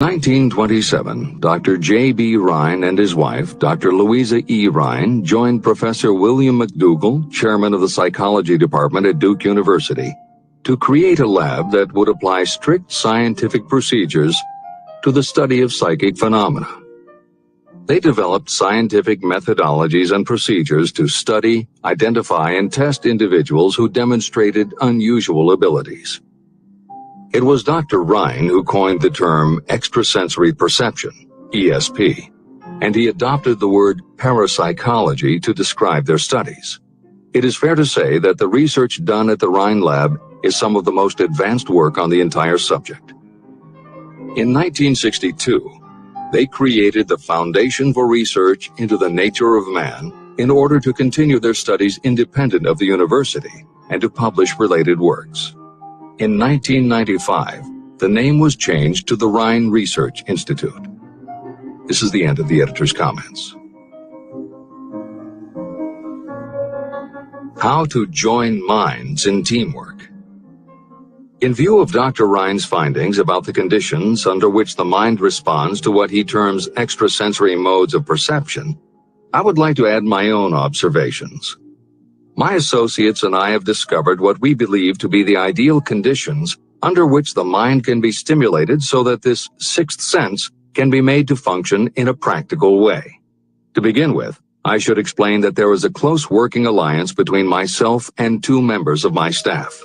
1927, Dr. J.B. Rhine and his wife, Dr. Louisa E. Rhine, joined Professor William McDougall, chairman of the psychology department at Duke University, to create a lab that would apply strict scientific procedures to the study of psychic phenomena. They developed scientific methodologies and procedures to study, identify, and test individuals who demonstrated unusual abilities. It was Dr. Rhine who coined the term extrasensory perception, ESP, and he adopted the word parapsychology to describe their studies. It is fair to say that the research done at the Rhine Lab is some of the most advanced work on the entire subject. In 1962, they created the Foundation for Research into the Nature of Man in order to continue their studies independent of the university and to publish related works. In 1995, the name was changed to the Rhine Research Institute. This is the end of the editor's comments. How to join minds in teamwork. In view of Dr. Rhine's findings about the conditions under which the mind responds to what he terms extrasensory modes of perception, I would like to add my own observations. My associates and I have discovered what we believe to be the ideal conditions under which the mind can be stimulated so that this sixth sense can be made to function in a practical way. To begin with, I should explain that there is a close working alliance between myself and two members of my staff.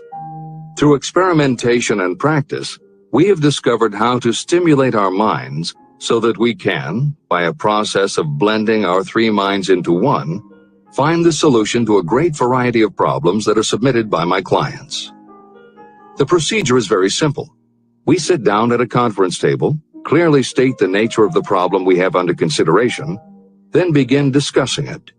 Through experimentation and practice, we have discovered how to stimulate our minds so that we can, by a process of blending our three minds into one, find the solution to a great variety of problems that are submitted by my clients. The procedure is very simple. We sit down at a conference table, clearly state the nature of the problem we have under consideration, then begin discussing it.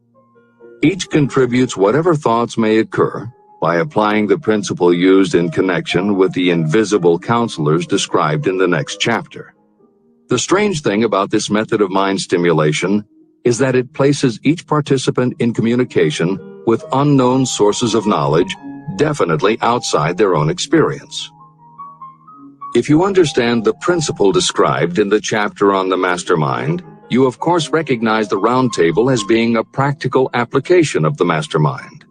Each contributes whatever thoughts may occur by applying the principle used in connection with the invisible counselors described in the next chapter. The strange thing about this method of mind stimulation is that it places each participant in communication with unknown sources of knowledge definitely outside their own experience. If you understand the principle described in the chapter on the mastermind, you of course recognize the round table as being a practical application of the mastermind.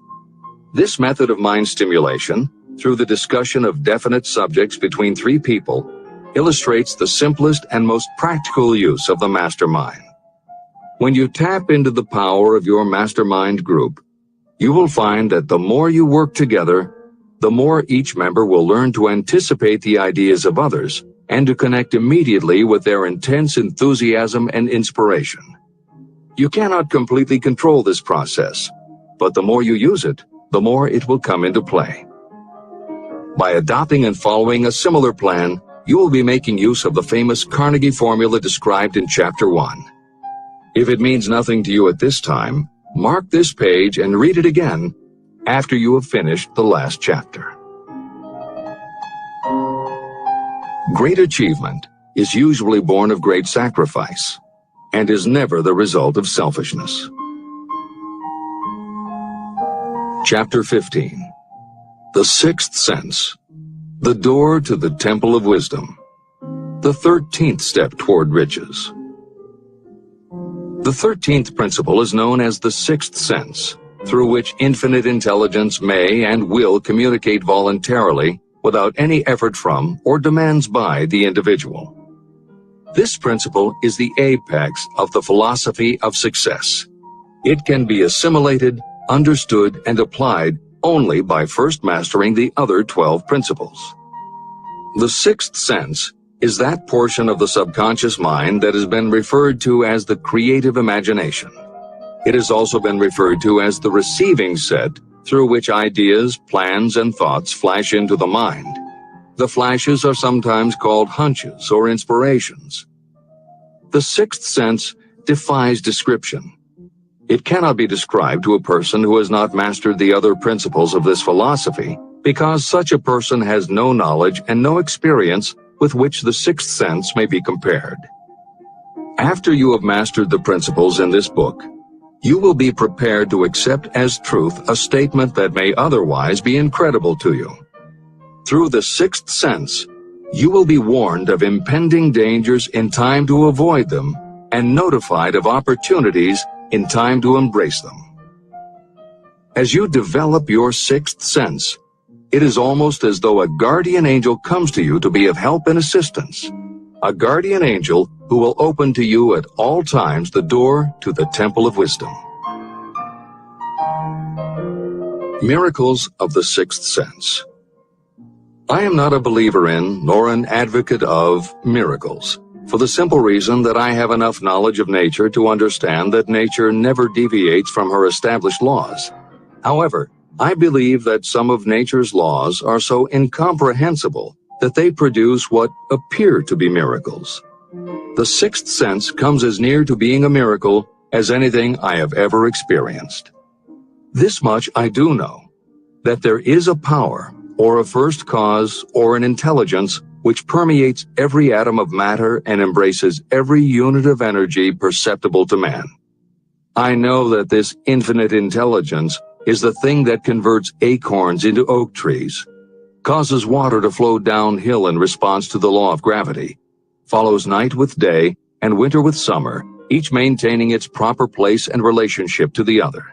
This method of mind stimulation, through the discussion of definite subjects between three people, illustrates the simplest and most practical use of the mastermind. When you tap into the power of your mastermind group, you will find that the more you work together, the more each member will learn to anticipate the ideas of others and to connect immediately with their intense enthusiasm and inspiration. You cannot completely control this process, but the more you use it, the more it will come into play. By adopting and following a similar plan, you will be making use of the famous Carnegie formula described in Chapter 1. If it means nothing to you at this time, mark this page and read it again after you have finished the last chapter. Great achievement is usually born of great sacrifice and is never the result of selfishness. Chapter 15. The Sixth Sense. The Door to the Temple of Wisdom. The 13th Step Toward Riches. The 13th principle is known as the sixth sense, through which infinite intelligence may and will communicate voluntarily without any effort from or demands by the individual. This principle is the apex of the philosophy of success. It can be assimilated, understood, and applied only by first mastering the other 12 principles. The sixth sense is that portion of the subconscious mind that has been referred to as the creative imagination. It has also been referred to as the receiving set through which ideas, plans, and thoughts flash into the mind. The flashes are sometimes called hunches or inspirations. The sixth sense defies description. It cannot be described to a person who has not mastered the other principles of this philosophy, because such a person has no knowledge and no experience with which the sixth sense may be compared. After you have mastered the principles in this book, you will be prepared to accept as truth a statement that may otherwise be incredible to you. Through the sixth sense, You will be warned of impending dangers in time to avoid them, and notified of opportunities in time to embrace them. As you develop your sixth sense, it is almost as though a guardian angel comes to you to be of help and assistance. A guardian angel who will open to you at all times the door to the temple of wisdom. Miracles of the sixth sense. I am not a believer in, nor an advocate of, miracles, for the simple reason that I have enough knowledge of nature to understand that nature never deviates from her established laws. However, I believe that some of nature's laws are so incomprehensible that they produce what appear to be miracles. The sixth sense comes as near to being a miracle as anything I have ever experienced. This much I do know, that there is a power, or a first cause, or an intelligence which permeates every atom of matter and embraces every unit of energy perceptible to man. I know that this infinite intelligence is the thing that converts acorns into oak trees, causes water to flow downhill in response to the law of gravity, follows night with day and winter with summer, each maintaining its proper place and relationship to the other.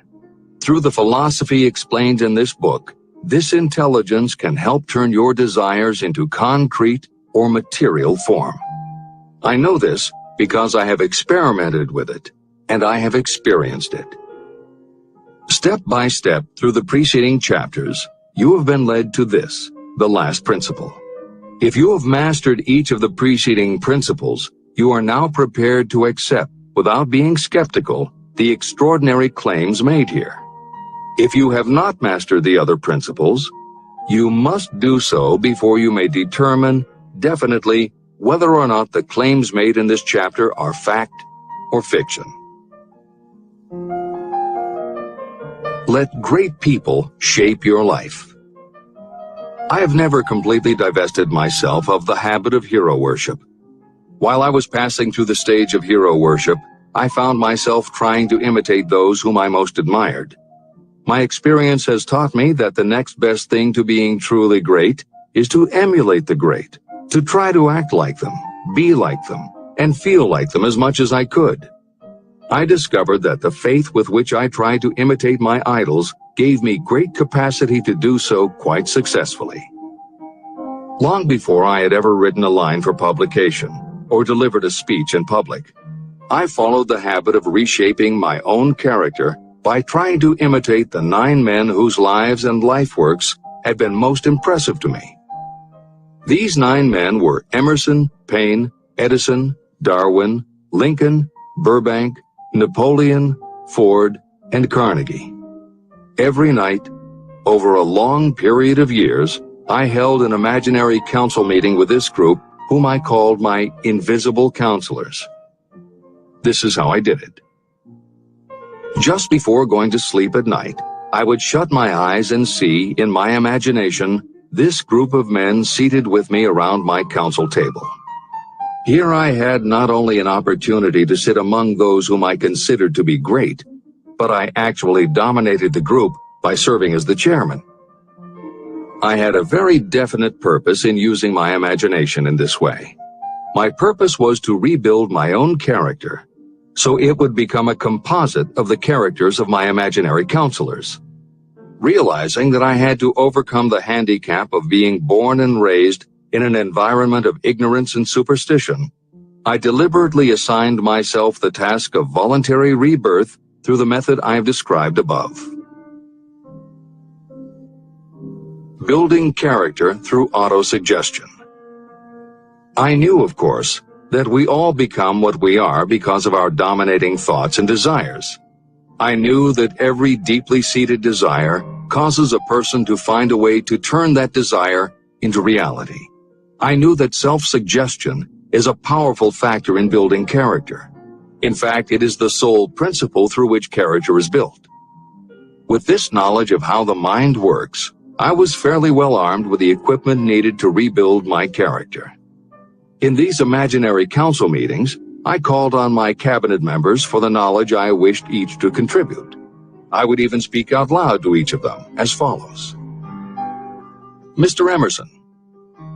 Through the philosophy explained in this book, this intelligence can help turn your desires into concrete or material form. I know this because I have experimented with it, and I have experienced it. Step by step through the preceding chapters, you have been led to this, the last principle. If you have mastered each of the preceding principles, you are now prepared to accept, without being skeptical, the extraordinary claims made here. If you have not mastered the other principles, you must do so before you may determine definitely whether or not the claims made in this chapter are fact or fiction. Let great people shape your life. I have never completely divested myself of the habit of hero worship. While I was passing through the stage of hero worship, I found myself trying to imitate those whom I most admired. My experience has taught me that the next best thing to being truly great is to emulate the great, to try to act like them, be like them, and feel like them as much as I could. I discovered that the faith with which I tried to imitate my idols gave me great capacity to do so quite successfully. Long before I had ever written a line for publication or delivered a speech in public, I followed the habit of reshaping my own character by trying to imitate the 9 men whose lives and life works had been most impressive to me. These 9 men were Emerson, Paine, Edison, Darwin, Lincoln, Burbank, Napoleon, Ford, and Carnegie. Every night, over a long period of years, I held an imaginary council meeting with this group, whom I called my invisible counselors. This is how I did it. Just before going to sleep at night, I would shut my eyes and see, in my imagination, this group of men seated with me around my council table. Here I had not only an opportunity to sit among those whom I considered to be great, but I actually dominated the group by serving as the chairman. I had a very definite purpose in using my imagination in this way. My purpose was to rebuild my own character, so it would become a composite of the characters of my imaginary counselors. Realizing that I had to overcome the handicap of being born and raised in an environment of ignorance and superstition, I deliberately assigned myself the task of voluntary rebirth through the method I have described above. Building character through autosuggestion. I knew, of course, that we all become what we are because of our dominating thoughts and desires. I knew that every deeply seated desire causes a person to find a way to turn that desire into reality. I knew that self-suggestion is a powerful factor in building character. In fact, it is the sole principle through which character is built. With this knowledge of how the mind works, I was fairly well armed with the equipment needed to rebuild my character. In these imaginary council meetings, I called on my cabinet members for the knowledge I wished each to contribute. I would even speak out loud to each of them as follows. Mr. Emerson,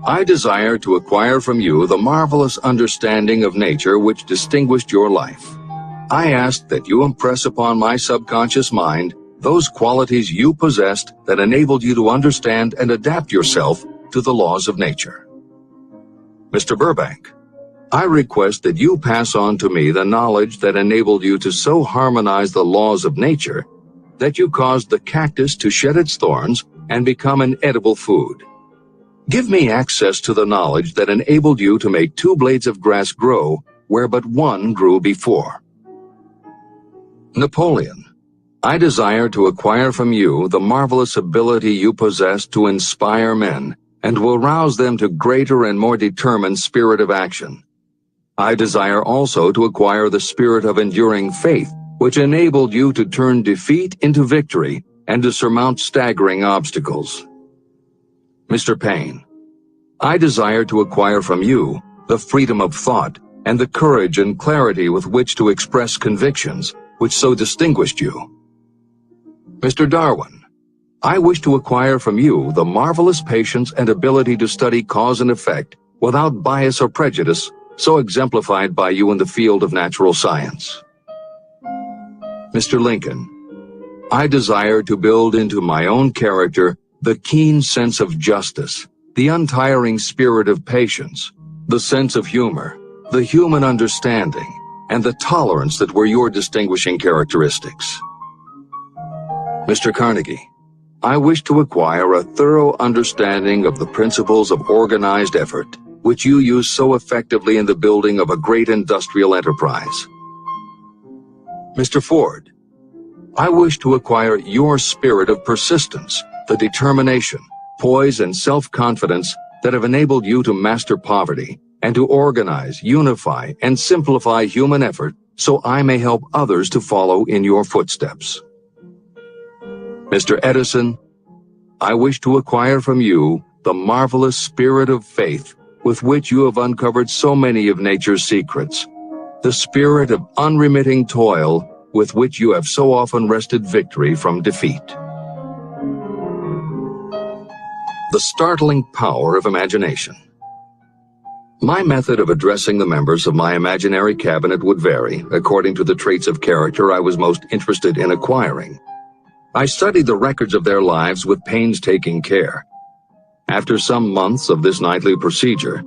I desire to acquire from you the marvelous understanding of nature which distinguished your life. I ask that you impress upon my subconscious mind those qualities you possessed that enabled you to understand and adapt yourself to the laws of nature. Mr. Burbank, I request that you pass on to me the knowledge that enabled you to so harmonize the laws of nature that you caused the cactus to shed its thorns and become an edible food. Give me access to the knowledge that enabled you to make 2 blades of grass grow where but one grew before. Napoleon, I desire to acquire from you the marvelous ability you possess to inspire men and will rouse them to greater and more determined spirit of action. I desire also to acquire the spirit of enduring faith, which enabled you to turn defeat into victory and to surmount staggering obstacles. Mr. Payne, I desire to acquire from you the freedom of thought and the courage and clarity with which to express convictions which so distinguished you. Mr. Darwin, I wish to acquire from you the marvelous patience and ability to study cause and effect without bias or prejudice, so exemplified by you in the field of natural science. Mr. Lincoln, I desire to build into my own character the keen sense of justice, the untiring spirit of patience, the sense of humor, the human understanding, and the tolerance that were your distinguishing characteristics. Mr. Carnegie, I wish to acquire a thorough understanding of the principles of organized effort, which you use so effectively in the building of a great industrial enterprise. Mr. Ford, I wish to acquire your spirit of persistence, the determination, poise, and self-confidence that have enabled you to master poverty and to organize, unify, and simplify human effort so I may help others to follow in your footsteps. Mr. Edison, I wish to acquire from you the marvelous spirit of faith with which you have uncovered so many of nature's secrets, the spirit of unremitting toil with which you have so often wrested victory from defeat. The startling power of imagination. My method of addressing the members of my imaginary cabinet would vary according to the traits of character I was most interested in acquiring. I studied the records of their lives with painstaking care. After some months of this nightly procedure,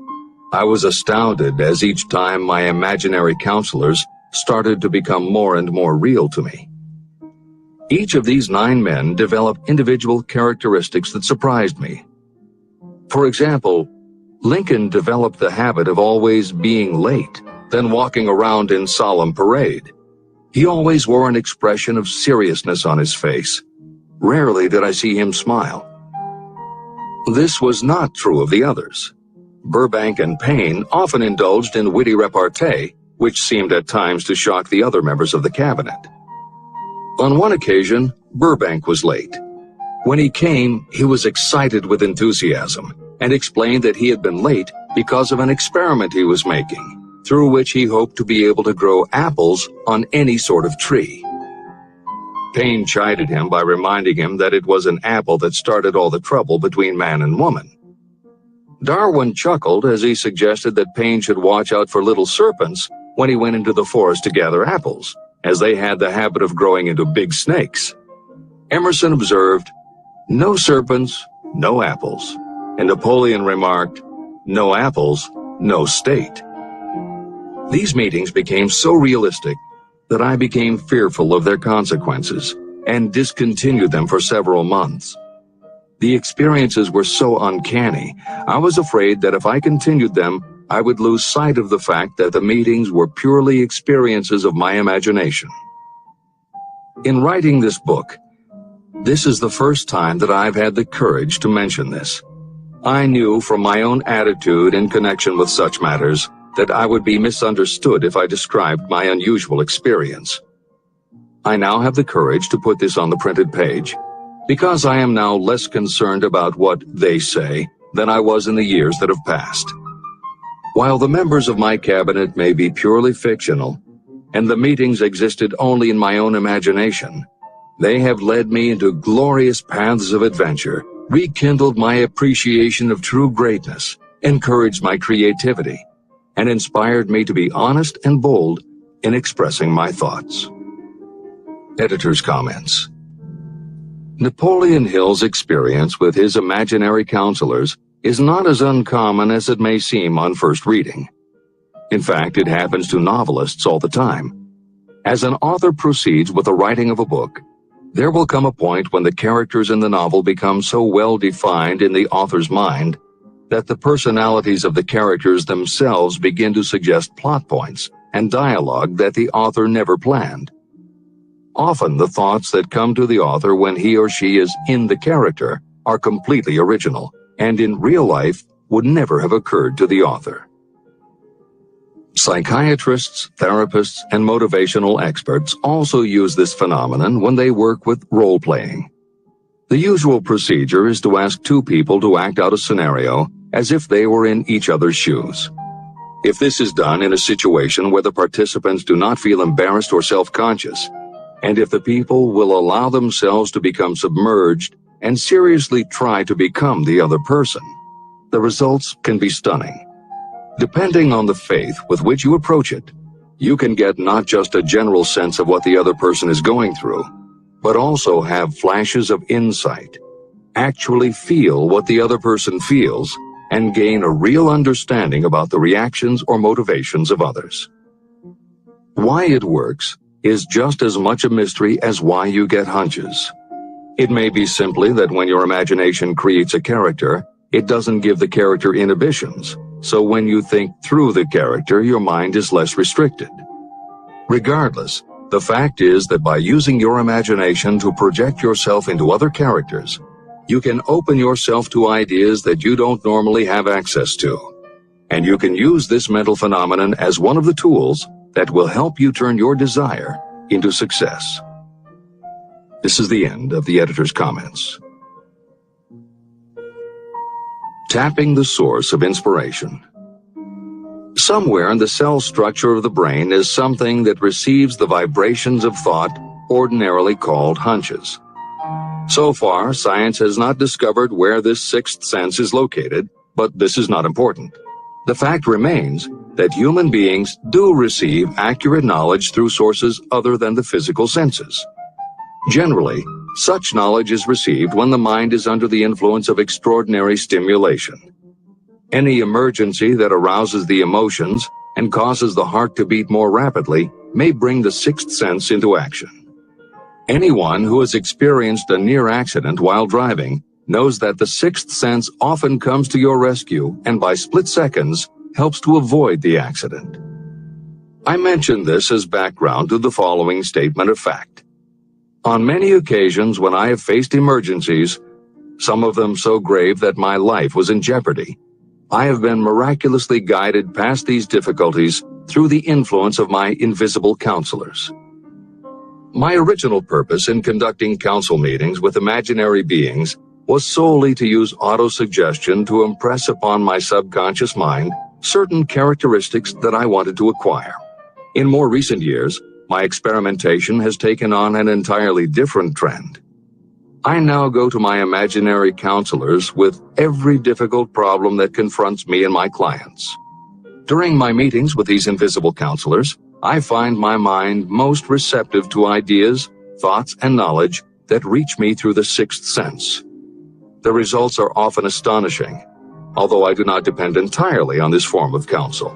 I was astounded as each time my imaginary counselors started to become more and more real to me. Each of these 9 men developed individual characteristics that surprised me. For example, Lincoln developed the habit of always being late, then walking around in solemn parade. He always wore an expression of seriousness on his face. Rarely did I see him smile. This was not true of the others. Burbank and Payne often indulged in witty repartee, which seemed at times to shock the other members of the cabinet. On one occasion, Burbank was late. When he came, he was excited with enthusiasm and explained that he had been late because of an experiment he was making, through which he hoped to be able to grow apples on any sort of tree. Payne chided him by reminding him that it was an apple that started all the trouble between man and woman. Darwin chuckled as he suggested that Payne should watch out for little serpents when he went into the forest to gather apples, as they had the habit of growing into big snakes. Emerson observed, "No serpents, no apples," and Napoleon remarked, "No apples, no state." These meetings became so realistic that I became fearful of their consequences and discontinued them for several months. The experiences were so uncanny, I was afraid that if I continued them, I would lose sight of the fact that the meetings were purely experiences of my imagination. In writing this book, this is the first time that I've had the courage to mention this. I knew from my own attitude in connection with such matters that I would be misunderstood if I described my unusual experience. I now have the courage to put this on the printed page, because I am now less concerned about what they say than I was in the years that have passed. While the members of my cabinet may be purely fictional, and the meetings existed only in my own imagination, they have led me into glorious paths of adventure, rekindled my appreciation of true greatness, encouraged my creativity, and inspired me to be honest and bold in expressing my thoughts. Editor's comments. Napoleon Hill's experience with his imaginary counselors is not as uncommon as it may seem on first reading. In fact, it happens to novelists all the time. As an author proceeds with the writing of a book, there will come a point when the characters in the novel become so well defined in the author's mind that the personalities of the characters themselves begin to suggest plot points and dialogue that the author never planned. Often the thoughts that come to the author when he or she is in the character are completely original, and in real life would never have occurred to the author. Psychiatrists, therapists, and motivational experts also use this phenomenon when they work with role-playing. The usual procedure is to ask two people to act out a scenario as if they were in each other's shoes. If this is done in a situation where the participants do not feel embarrassed or self-conscious, and if the people will allow themselves to become submerged and seriously try to become the other person, the results can be stunning. Depending on the faith with which you approach it, you can get not just a general sense of what the other person is going through, but also have flashes of insight, actually feel what the other person feels, and gain a real understanding about the reactions or motivations of others. Why it works is just as much a mystery as why you get hunches. It may be simply that when your imagination creates a character, it doesn't give the character inhibitions, so when you think through the character, your mind is less restricted. Regardless, the fact is that by using your imagination to project yourself into other characters, you can open yourself to ideas that you don't normally have access to. And you can use this mental phenomenon as one of the tools that will help you turn your desire into success. This is the end of the editor's comments. Tapping the source of inspiration. Somewhere in the cell structure of the brain is something that receives the vibrations of thought ordinarily called hunches. So far, science has not discovered where this sixth sense is located, but this is not important. The fact remains that human beings do receive accurate knowledge through sources other than the physical senses. Generally, such knowledge is received when the mind is under the influence of extraordinary stimulation. Any emergency that arouses the emotions and causes the heart to beat more rapidly may bring the sixth sense into action. Anyone who has experienced a near accident while driving knows that the sixth sense often comes to your rescue and by split seconds helps to avoid the accident. I mention this as background to the following statement of fact. On many occasions when I have faced emergencies, some of them so grave that my life was in jeopardy, I have been miraculously guided past these difficulties through the influence of my invisible counselors. My original purpose in conducting council meetings with imaginary beings was solely to use autosuggestion to impress upon my subconscious mind certain characteristics that I wanted to acquire. In more recent years, my experimentation has taken on an entirely different trend. I now go to my imaginary counselors with every difficult problem that confronts me and my clients. During my meetings with these invisible counselors, I find my mind most receptive to ideas, thoughts, and knowledge that reach me through the sixth sense. The results are often astonishing, although I do not depend entirely on this form of counsel.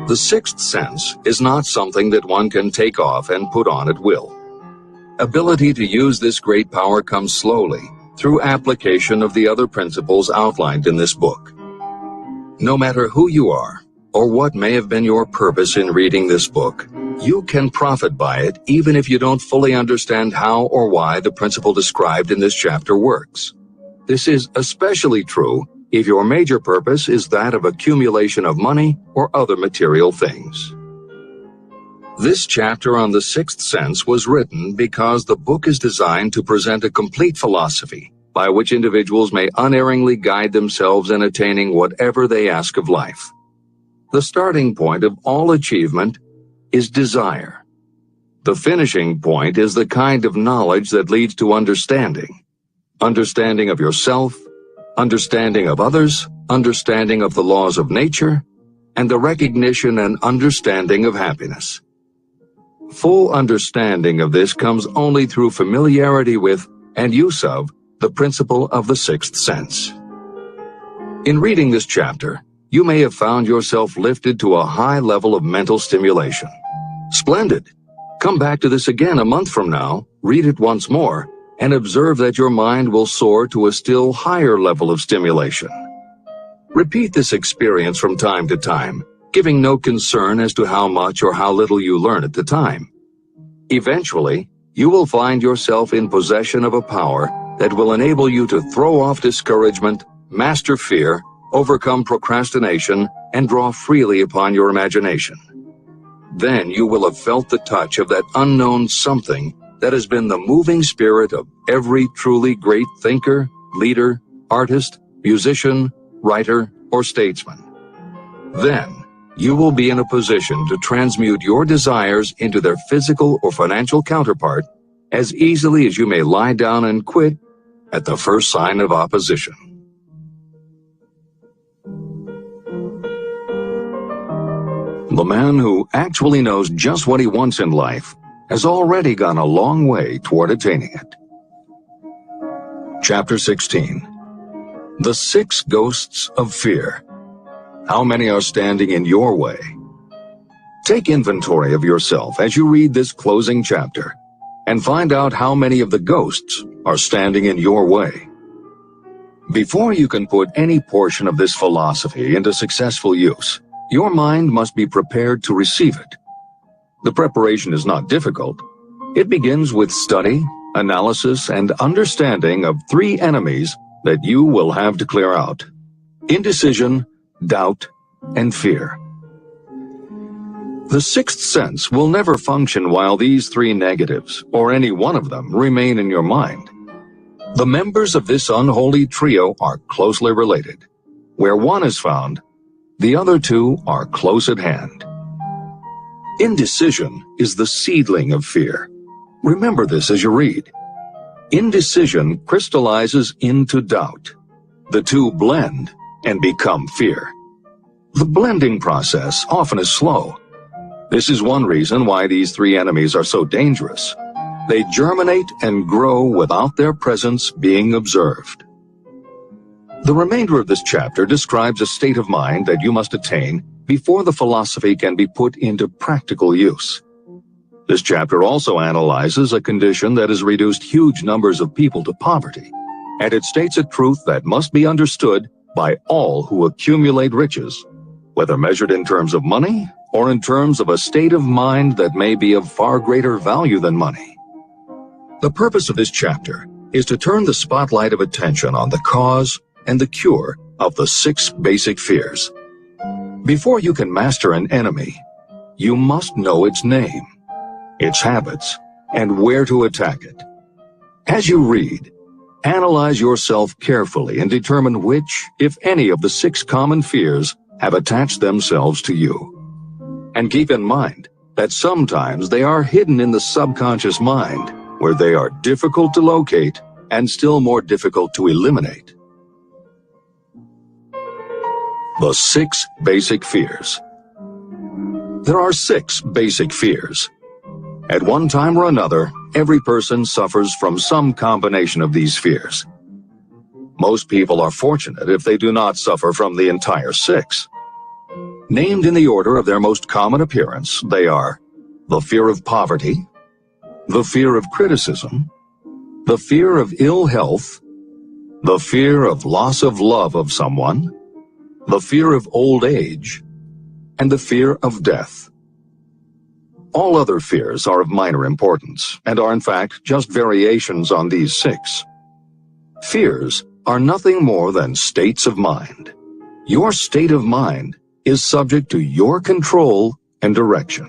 The sixth sense is not something that one can take off and put on at will. Ability to use this great power comes slowly through application of the other principles outlined in this book. No matter who you are, or what may have been your purpose in reading this book, you can profit by it even if you don't fully understand how or why the principle described in this chapter works. This is especially true if your major purpose is that of accumulation of money or other material things. This chapter on the sixth sense was written because the book is designed to present a complete philosophy by which individuals may unerringly guide themselves in attaining whatever they ask of life. The starting point of all achievement is desire. The finishing point is the kind of knowledge that leads to understanding. Understanding of yourself, understanding of others, understanding of the laws of nature, and the recognition and understanding of happiness. Full understanding of this comes only through familiarity with and use of the principle of the sixth sense. In reading this chapter, you may have found yourself lifted to a high level of mental stimulation. Splendid! Come back to this again a month from now, read it once more, and observe that your mind will soar to a still higher level of stimulation. Repeat this experience from time to time, giving no concern as to how much or how little you learn at the time. Eventually, you will find yourself in possession of a power that will enable you to throw off discouragement, master fear, overcome procrastination, and draw freely upon your imagination. Then you will have felt the touch of that unknown something that has been the moving spirit of every truly great thinker, leader, artist, musician, writer, or statesman. Then, you will be in a position to transmute your desires into their physical or financial counterpart as easily as you may lie down and quit at the first sign of opposition. The man who actually knows just what he wants in life has already gone a long way toward attaining it. Chapter 16. The Six Ghosts of Fear. How many are standing in your way? Take inventory of yourself as you read this closing chapter and find out how many of the ghosts are standing in your way. Before you can put any portion of this philosophy into successful use, your mind must be prepared to receive it. The preparation is not difficult. It begins with study, analysis, and understanding of three enemies that you will have to clear out: indecision, doubt, and fear. The sixth sense will never function while these three negatives, or any one of them, remain in your mind. The members of this unholy trio are closely related. Where one is found, the other two are close at hand. Indecision is the seedling of fear. Remember this as you read. Indecision crystallizes into doubt. The two blend and become fear. The blending process often is slow. This is one reason why these three enemies are so dangerous. They germinate and grow without their presence being observed. The remainder of this chapter describes a state of mind that you must attain before the philosophy can be put into practical use. This chapter also analyzes a condition that has reduced huge numbers of people to poverty, and it states a truth that must be understood by all who accumulate riches, whether measured in terms of money or in terms of a state of mind that may be of far greater value than money. The purpose of this chapter is to turn the spotlight of attention on the cause and the cure of the six basic fears. Before you can master an enemy, you must know its name, its habits, and where to attack it. As you read, analyze yourself carefully and determine which, if any, of the six common fears have attached themselves to you. And keep in mind that sometimes they are hidden in the subconscious mind, where they are difficult to locate and still more difficult to eliminate. The six basic fears. There are six basic fears. At one time or another, every person suffers from some combination of these fears. Most people are fortunate if they do not suffer from the entire six. Named in the order of their most common appearance, they are the fear of poverty, the fear of criticism, the fear of ill health, the fear of loss of love of someone, the fear of old age, and the fear of death. All other fears are of minor importance and are in fact just variations on these six. Fears are nothing more than states of mind. Your state of mind is subject to your control and direction.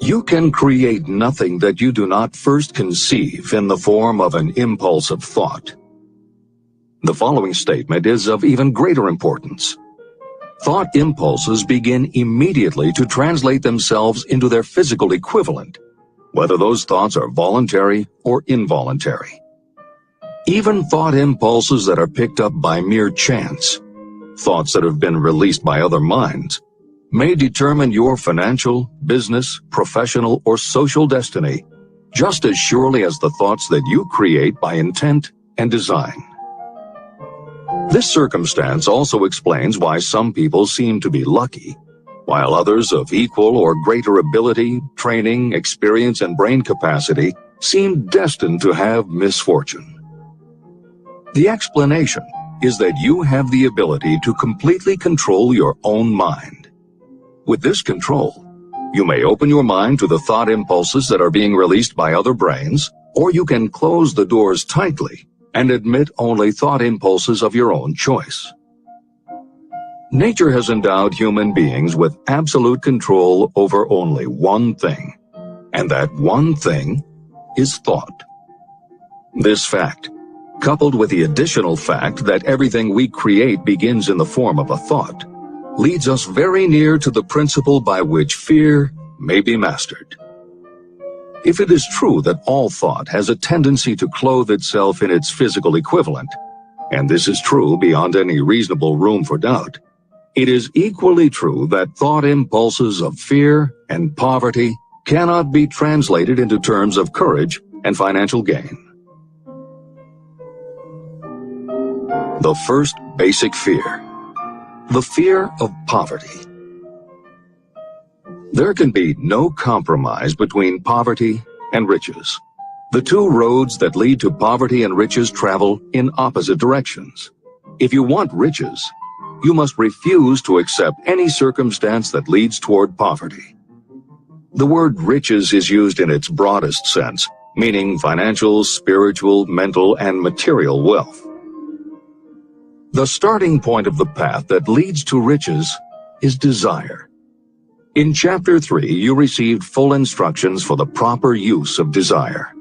You can create nothing that you do not first conceive in the form of an impulse of thought. The following statement is of even greater importance. Thought impulses begin immediately to translate themselves into their physical equivalent, whether those thoughts are voluntary or involuntary. Even thought impulses that are picked up by mere chance, thoughts that have been released by other minds, may determine your financial, business, professional, or social destiny just as surely as the thoughts that you create by intent and design. This circumstance also explains why some people seem to be lucky, while others of equal or greater ability, training, experience, and brain capacity seem destined to have misfortune. The explanation is that you have the ability to completely control your own mind. With this control, you may open your mind to the thought impulses that are being released by other brains, or you can close the doors tightly and admit only thought impulses of your own choice. Nature has endowed human beings with absolute control over only one thing, and that one thing is thought. This fact, coupled with the additional fact that everything we create begins in the form of a thought, leads us very near to the principle by which fear may be mastered. If it is true that all thought has a tendency to clothe itself in its physical equivalent, and this is true beyond any reasonable room for doubt, it is equally true that thought impulses of fear and poverty cannot be translated into terms of courage and financial gain. The first basic fear. The fear of poverty. There can be no compromise between poverty and riches. The two roads that lead to poverty and riches travel in opposite directions. If you want riches, you must refuse to accept any circumstance that leads toward poverty. The word riches is used in its broadest sense, meaning financial, spiritual, mental, and material wealth. The starting point of the path that leads to riches is desire. In Chapter 3, you received full instructions for the proper use of desire.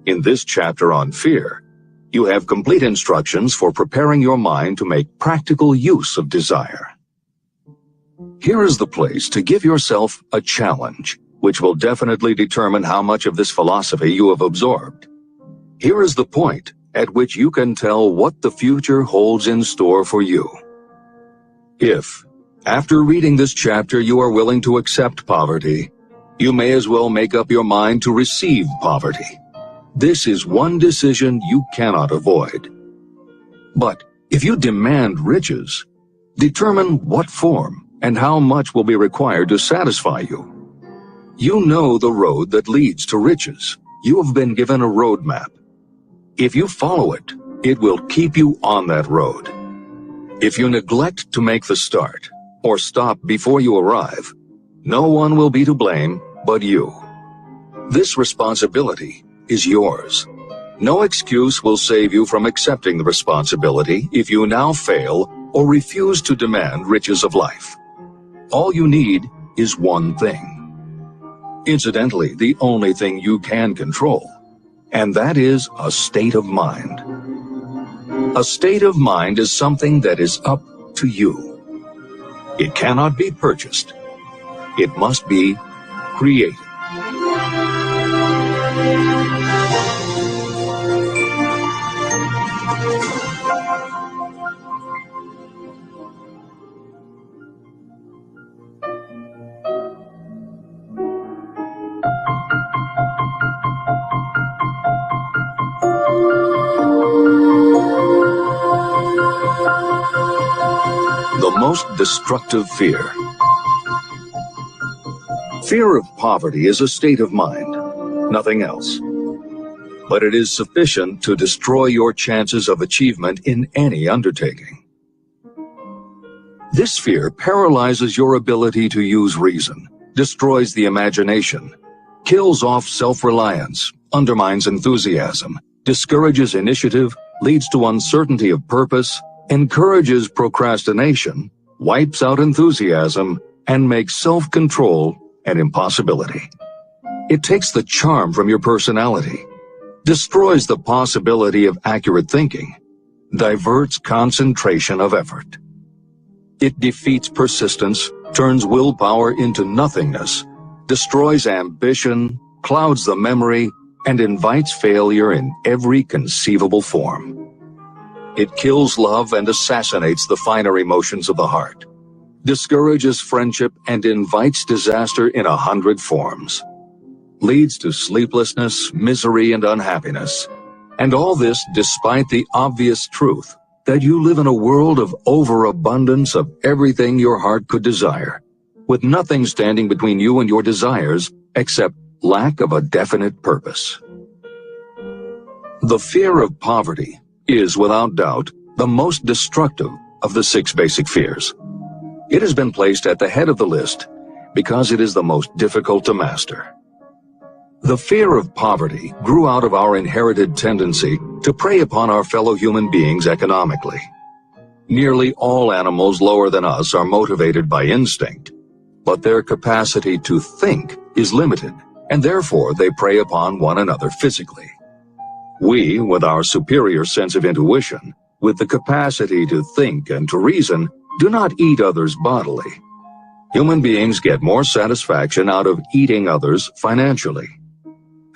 In this chapter on fear, you have complete instructions for preparing your mind to make practical use of desire. Here is the place to give yourself a challenge, which will definitely determine how much of this philosophy you have absorbed. Here is the point at which you can tell what the future holds in store for you. If, after reading this chapter, you are willing to accept poverty, you may as well make up your mind to receive poverty. This is one decision you cannot avoid. But if you demand riches, determine what form and how much will be required to satisfy you. You know the road that leads to riches. You have been given a roadmap. If you follow it, it will keep you on that road. If you neglect to make the start, or stop before you arrive, no one will be to blame but you. This responsibility is yours. No excuse will save you from accepting the responsibility if you now fail or refuse to demand riches of life. All you need is one thing. Incidentally, the only thing you can control, and that is a state of mind. A state of mind is something that is up to you. It cannot be purchased. It must be created. The most destructive fear. Fear of poverty is a state of mind, nothing else. But it is sufficient to destroy your chances of achievement in any undertaking. This fear paralyzes your ability to use reason, destroys the imagination, kills off self-reliance, undermines enthusiasm, discourages initiative, leads to uncertainty of purpose, encourages procrastination, wipes out enthusiasm, and makes self-control an impossibility. It takes the charm from your personality, destroys the possibility of accurate thinking, diverts concentration of effort. It defeats persistence, turns willpower into nothingness, destroys ambition, clouds the memory, and invites failure in every conceivable form. It kills love and assassinates the finer emotions of the heart, discourages friendship and invites disaster in 100 forms, leads to sleeplessness, misery, and unhappiness. And all this despite the obvious truth that you live in a world of overabundance of everything your heart could desire, with nothing standing between you and your desires except lack of a definite purpose. The fear of poverty is, without doubt, the most destructive of the 6 basic fears. It has been placed at the head of the list because it is the most difficult to master. The fear of poverty grew out of our inherited tendency to prey upon our fellow human beings economically. Nearly all animals lower than us are motivated by instinct, but their capacity to think is limited, and therefore they prey upon one another physically. We, with our superior sense of intuition, with the capacity to think and to reason, do not eat others bodily. Human beings get more satisfaction out of eating others financially.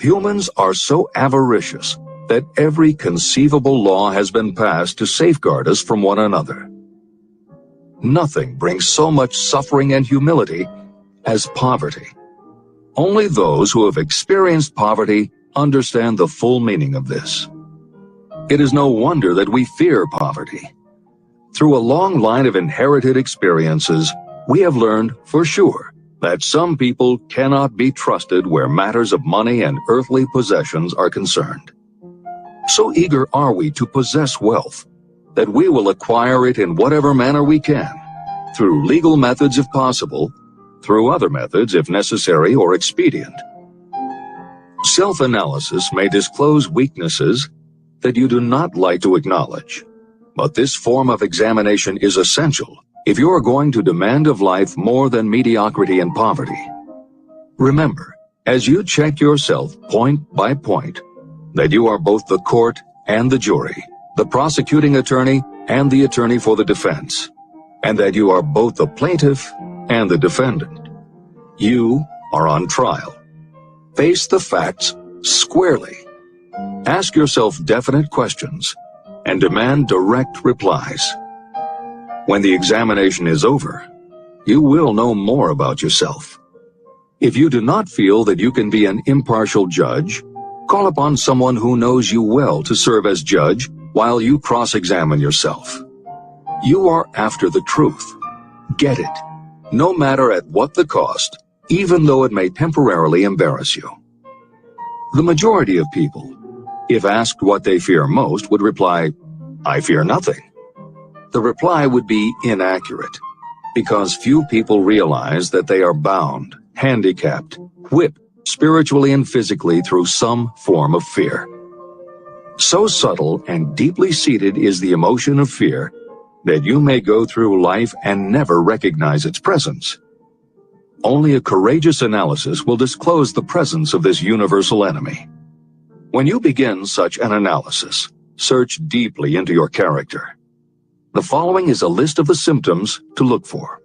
Humans are so avaricious that every conceivable law has been passed to safeguard us from one another. Nothing brings so much suffering and humility as poverty. Only those who have experienced poverty understand the full meaning of this. It is no wonder that we fear poverty. Through a long line of inherited experiences, we have learned for sure that some people cannot be trusted where matters of money and earthly possessions are concerned. So eager are we to possess wealth that we will acquire it in whatever manner we can, through legal methods if possible, through other methods if necessary or expedient. Self-analysis may disclose weaknesses that you do not like to acknowledge, but this form of examination is essential if you are going to demand of life more than mediocrity and poverty. Remember, as you check yourself point by point, that you are both the court and the jury, the prosecuting attorney and the attorney for the defense, and that you are both the plaintiff and the defendant. You are on trial. Face the facts squarely. Ask yourself definite questions and demand direct replies. When the examination is over, you will know more about yourself. If you do not feel that you can be an impartial judge, call upon someone who knows you well to serve as judge while you cross-examine yourself. You are after the truth. Get it, no matter at what the cost, even though it may temporarily embarrass you. The majority of people, if asked what they fear most, would reply, "I fear nothing." The reply would be inaccurate, because few people realize that they are bound, handicapped, whipped spiritually and physically through some form of fear. So subtle and deeply seated is the emotion of fear that you may go through life and never recognize its presence. Only a courageous analysis will disclose the presence of this universal enemy. When you begin such an analysis, search deeply into your character. The following is a list of the symptoms to look for.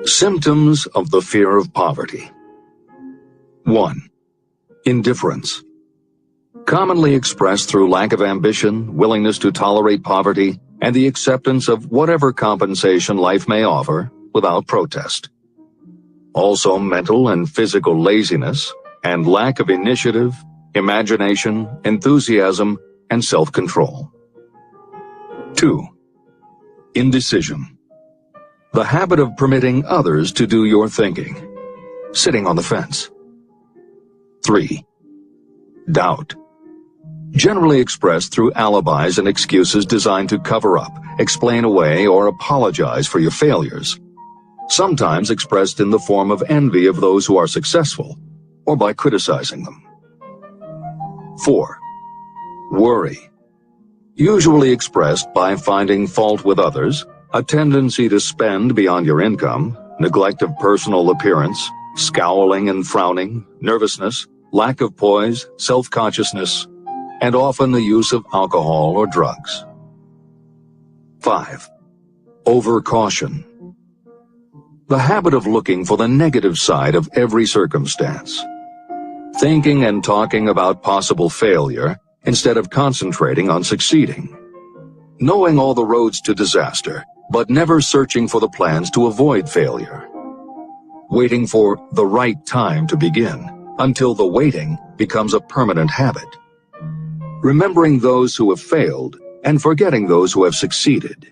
Symptoms of the fear of poverty. 1. Indifference. Commonly expressed through lack of ambition, willingness to tolerate poverty, and the acceptance of whatever compensation life may offer without protest. Also mental and physical laziness and lack of initiative, imagination, enthusiasm, and self-control. 2. Indecision. The habit of permitting others to do your thinking, sitting on the fence. 3. Doubt. Generally expressed through alibis and excuses designed to cover up, explain away, or apologize for your failures. Sometimes expressed in the form of envy of those who are successful, or by criticizing them. 4. Worry. Usually expressed by finding fault with others, a tendency to spend beyond your income, neglect of personal appearance, scowling and frowning, nervousness, lack of poise, self-consciousness, and often the use of alcohol or drugs. 5. Overcaution. The habit of looking for the negative side of every circumstance. Thinking and talking about possible failure instead of concentrating on succeeding. Knowing all the roads to disaster, but never searching for the plans to avoid failure. Waiting for the right time to begin, until the waiting becomes a permanent habit. Remembering those who have failed and forgetting those who have succeeded.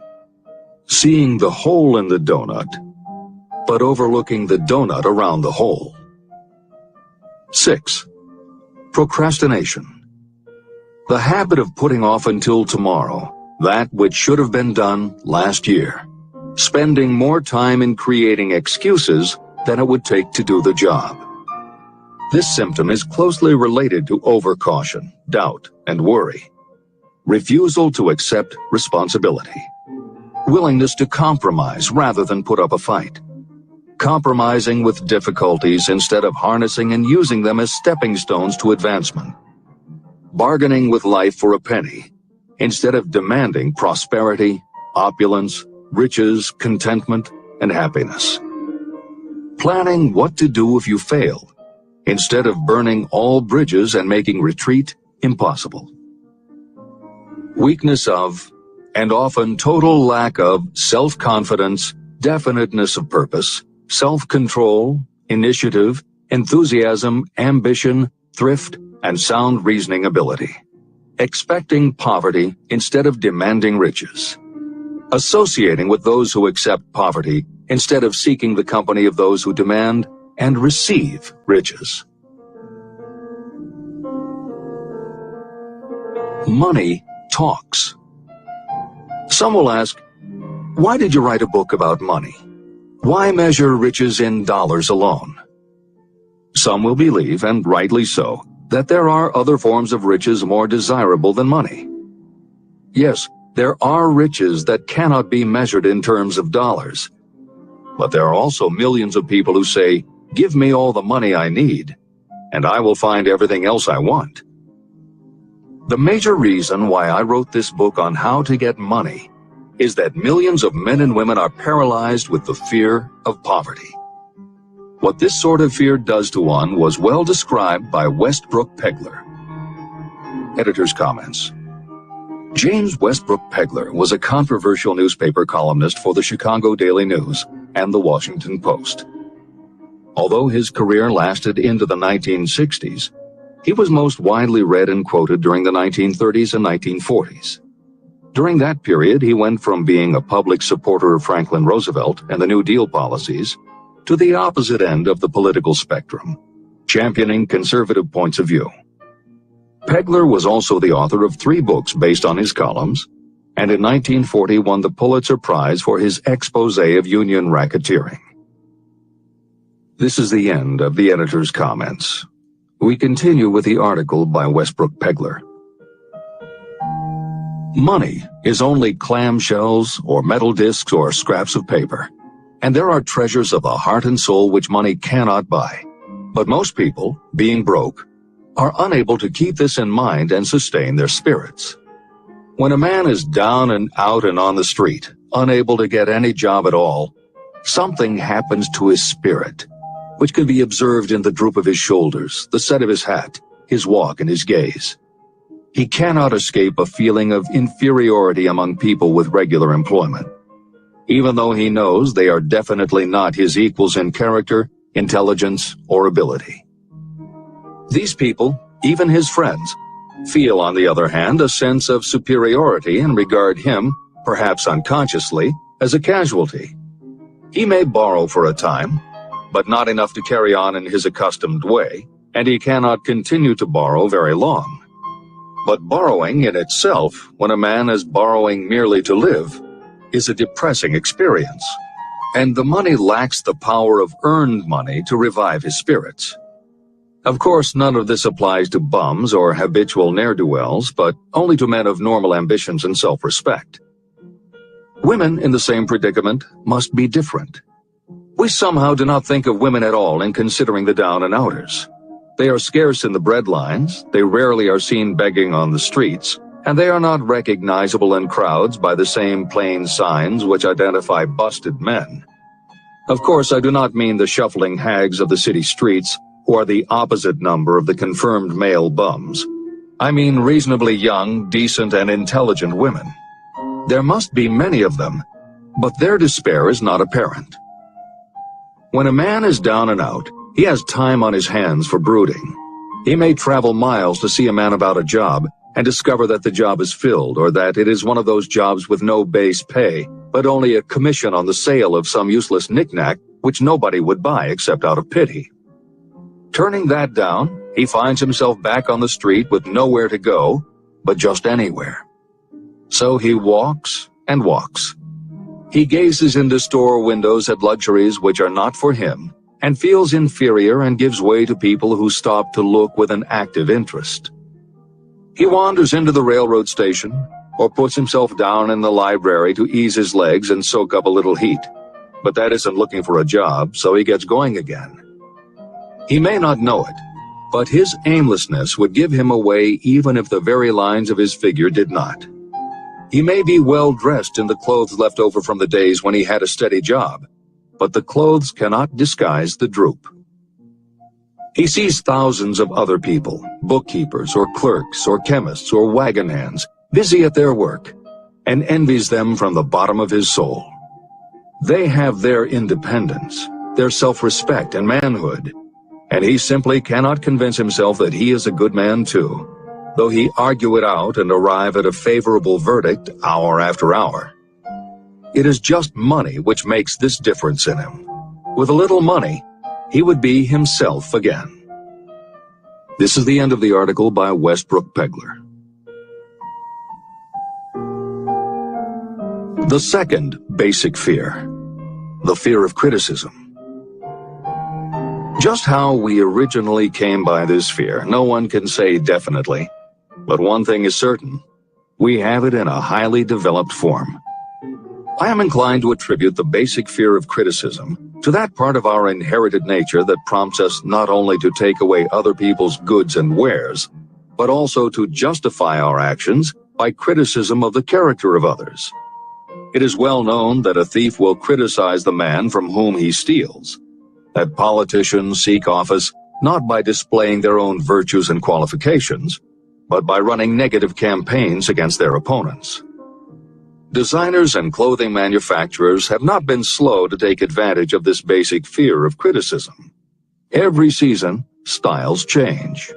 Seeing the hole in the donut, but overlooking the donut around the hole. 6. Procrastination. The habit of putting off until tomorrow that which should have been done last year. Spending more time in creating excuses than it would take to do the job. This symptom is closely related to overcaution, doubt, and worry. Refusal to accept responsibility. Willingness to compromise rather than put up a fight. Compromising with difficulties instead of harnessing and using them as stepping stones to advancement. Bargaining with life for a penny instead of demanding prosperity, opulence, riches, contentment, and happiness. Planning what to do if you fail instead of burning all bridges and making retreat impossible. Weakness of, and often total lack of, self-confidence, definiteness of purpose, self-control, initiative, enthusiasm, ambition, thrift, and sound reasoning ability. Expecting poverty instead of demanding riches. Associating with those who accept poverty instead of seeking the company of those who demand and receive riches. Money talks. Some will ask, why did you write a book about money? Why measure riches in dollars alone? Some will believe, and rightly so, that there are other forms of riches more desirable than money. Yes, there are riches that cannot be measured in terms of dollars. But there are also millions of people who say, give me all the money I need, and I will find everything else I want. The major reason why I wrote this book on how to get money is that millions of men and women are paralyzed with the fear of poverty. What this sort of fear does to one was well described by Westbrook Pegler. Editor's comments. James Westbrook Pegler was a controversial newspaper columnist for the Chicago Daily News and the Washington Post. Although his career lasted into the 1960s, he was most widely read and quoted during the 1930s and 1940s. During that period, he went from being a public supporter of Franklin Roosevelt and the New Deal policies to the opposite end of the political spectrum, championing conservative points of view. Pegler was also the author of 3 books based on his columns, and in 1940 won the Pulitzer Prize for his expose of union racketeering. This is the end of the editor's comments. We continue with the article by Westbrook Pegler. Money is only clamshells or metal discs or scraps of paper, and there are treasures of the heart and soul which money cannot buy. But most people, being broke, are unable to keep this in mind and sustain their spirits. When a man is down and out and on the street, unable to get any job at all, something happens to his spirit, which can be observed in the droop of his shoulders, the set of his hat, his walk, and his gaze. He cannot escape a feeling of inferiority among people with regular employment, even though he knows they are definitely not his equals in character, intelligence, or ability. These people, even his friends, feel, on the other hand, a sense of superiority and regard him, perhaps unconsciously, as a casualty. He may borrow for a time, but not enough to carry on in his accustomed way, and he cannot continue to borrow very long. But borrowing in itself, when a man is borrowing merely to live, is a depressing experience, and the money lacks the power of earned money to revive his spirits. Of course, none of this applies to bums or habitual ne'er-do-wells, but only to men of normal ambitions and self-respect. Women in the same predicament must be different. We somehow do not think of women at all in considering the down-and-outers. They are scarce in the breadlines, they rarely are seen begging on the streets, and they are not recognizable in crowds by the same plain signs which identify busted men. Of course, I do not mean the shuffling hags of the city streets, who are the opposite number of the confirmed male bums. I mean reasonably young, decent, and intelligent women. There must be many of them, but their despair is not apparent. When a man is down and out, he has time on his hands for brooding. He may travel miles to see a man about a job and discover that the job is filled, or that it is one of those jobs with no base pay, but only a commission on the sale of some useless knick-knack which nobody would buy except out of pity. Turning that down, he finds himself back on the street with nowhere to go, but just anywhere. So he walks and walks. He gazes into store windows at luxuries which are not for him, and feels inferior and gives way to people who stop to look with an active interest. He wanders into the railroad station, or puts himself down in the library to ease his legs and soak up a little heat. But that isn't looking for a job, so he gets going again. He may not know it, but his aimlessness would give him away even if the very lines of his figure did not. He may be well dressed in the clothes left over from the days when he had a steady job, but the clothes cannot disguise the droop. He sees thousands of other people, bookkeepers or clerks or chemists or wagon hands, busy at their work, and envies them from the bottom of his soul. They have their independence, their self-respect and manhood, and he simply cannot convince himself that he is a good man too, though he argue it out and arrive at a favorable verdict hour after hour. It is just money which makes this difference in him. With a little money, he would be himself again. This is the end of the article by Westbrook Pegler. The second basic fear, the fear of criticism. Just how we originally came by this fear, no one can say definitely. But one thing is certain, we have it in a highly developed form. I am inclined to attribute the basic fear of criticism to that part of our inherited nature that prompts us not only to take away other people's goods and wares, but also to justify our actions by criticism of the character of others. It is well known that a thief will criticize the man from whom he steals, that politicians seek office not by displaying their own virtues and qualifications, but by running negative campaigns against their opponents. Designers and clothing manufacturers have not been slow to take advantage of this basic fear of criticism. Every season, styles change.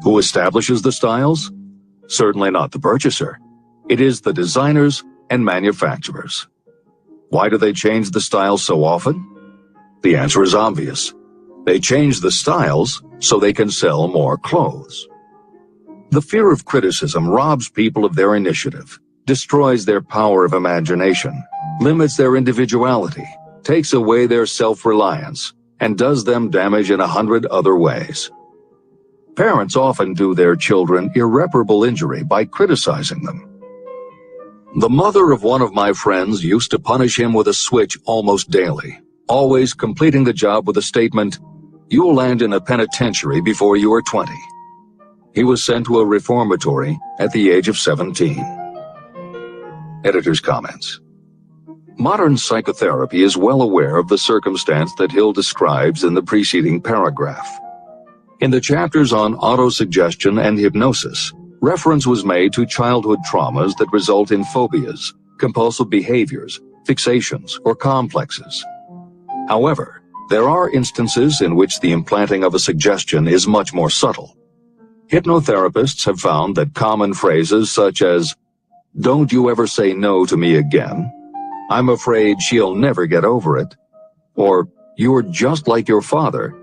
Who establishes the styles? Certainly not the purchaser. It is the designers and manufacturers. Why do they change the styles so often? The answer is obvious. They change the styles so they can sell more clothes. The fear of criticism robs people of their initiative, destroys their power of imagination, limits their individuality, takes away their self-reliance, and does them damage in 100 other ways. Parents often do their children irreparable injury by criticizing them. The mother of one of my friends used to punish him with a switch almost daily, always completing the job with a statement, "You'll land in a penitentiary before you are 20. He was sent to a reformatory at the age of 17. Editor's comments. Modern psychotherapy is well aware of the circumstance that Hill describes in the preceding paragraph. In the chapters on autosuggestion and hypnosis, reference was made to childhood traumas that result in phobias, compulsive behaviors, fixations, or complexes. However, there are instances in which the implanting of a suggestion is much more subtle. Hypnotherapists have found that common phrases such as, "Don't you ever say no to me again," "I'm afraid she'll never get over it," or "You're just like your father,"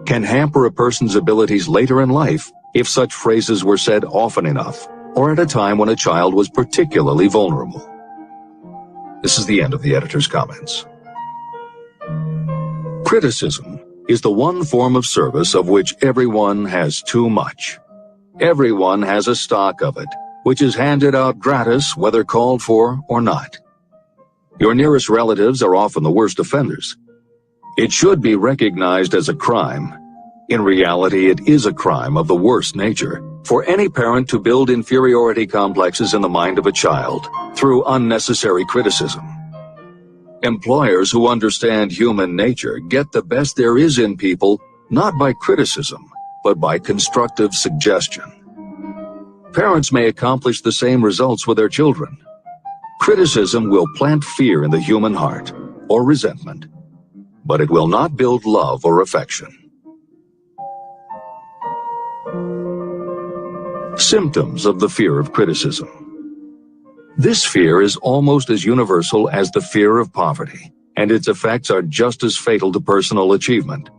can hamper a person's abilities later in life if such phrases were said often enough, or at a time when a child was particularly vulnerable. This is the end of the editor's comments. Criticism is the one form of service of which everyone has too much. Everyone has a stock of it, which is handed out gratis whether called for or not. Your nearest relatives are often the worst offenders. It should be recognized as a crime. In reality, it is a crime of the worst nature for any parent to build inferiority complexes in the mind of a child through unnecessary criticism. Employers who understand human nature get the best there is in people not by criticism, but by constructive suggestion. Parents may accomplish the same results with their children. Criticism will plant fear in the human heart, or resentment, but it will not build love or affection. Symptoms of the fear of criticism. This fear is almost as universal as the fear of poverty, and its effects are just as fatal to personal achievement,